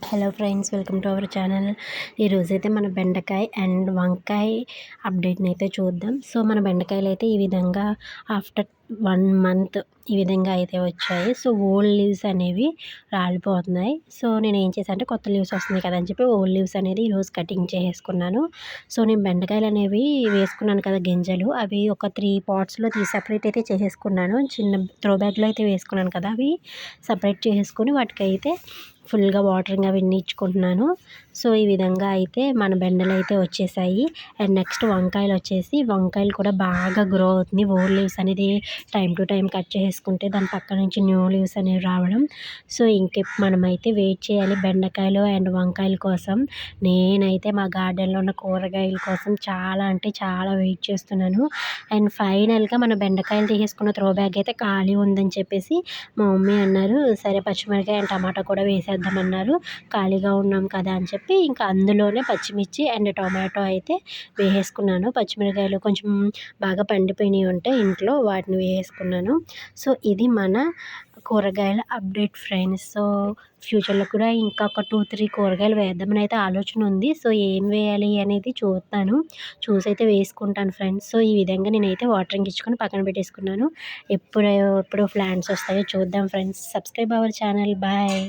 Hello friends, welcome to our channel. ఈరోజైతే మన బెండకాయ అండ్ వంకాయ అప్డేట్ని అయితే చూద్దాం. సో మన బెండకాయలు అయితే ఈ విధంగా ఆఫ్టర్ 1 మంత్ ఈ విధంగా అయితే వచ్చాయి. సో ఓల్డ్ లీవ్స్ అనేవి రాలిపోతున్నాయి. సో నేను ఏం చేశాను అంటే కొత్త లీవ్స్ వస్తున్నాయి కదా అని చెప్పి ఓల్డ్ లీవ్స్ అనేది ఈరోజు కటింగ్ చేసుకున్నాను. సో నేను బెండకాయలు అనేవి వేసుకున్నాను కదా, గింజలు అవి ఒక 3 పాట్స్లో సపరేట్ అయితే చేసేసుకున్నాను. చిన్న త్రో బ్యాగ్లో అయితే వేసుకున్నాను కదా, అవి సపరేట్ చేసుకొని వాటికైతే ఫుల్గా వాటరింగ్ అవన్నీ ఇచ్చుకుంటున్నాను. సో ఈ విధంగా అయితే మన బెండలు అయితే వచ్చేసాయి. అండ్ నెక్స్ట్ వంకాయలు కూడా బాగా గ్రో అవుతుంది. ఓల్డ్ లీవ్స్ అనేది టైం టు టైం కట్ చేసుకుంటే దాని పక్క నుంచి న్యూ లీవ్స్ అనేవి రావడం. సో మనమైతే వెయిట్ చేయాలి బెండకాయలు అండ్ వంకాయల కోసం. నేనైతే మా గార్డెన్లో ఉన్న కూరగాయల కోసం చాలా అంటే చాలా వెయిట్ చేస్తున్నాను. అండ్ ఫైనల్గా మన బెండకాయలు తీసేసుకున్న త్రో బ్యాగ్ అయితే ఖాళీ ఉందని చెప్పేసి మా మమ్మీ అన్నారు, సరే పచ్చిమిరకాయ అండ్ టమాటా కూడా వేసేద్దామన్నారు. ఖాళీగా ఉన్నాం కదా అని చెప్పి ఇంకా అందులోనే పచ్చిమిర్చి అండ్ టొమాటో అయితే వేసేసుకున్నాను. పచ్చిమిరకాయలు కొంచెం బాగా పండిపోయినవి ఉంటే ఇంట్లో వాటిని వేసుకున్నాను. సో ఇది మన కూరగాయల అప్డేట్ ఫ్రెండ్స్. సో ఫ్యూచర్లో కూడా ఇంకా ఒక 2-3 కూరగాయలు వేద్దామని అయితే ఆలోచన ఉంది. సో ఏం వేయాలి అనేది చూస్తాను, చూసైతే వేసుకుంటాను ఫ్రెండ్స్. సో ఈ విధంగా నేనైతే వాటరింగ్ ఇచ్చుకొని పక్కన పెట్టేసుకున్నాను. ఎప్పుడు ప్లాంట్స్ వస్తాయో చూద్దాం friends. Subscribe our channel. Bye.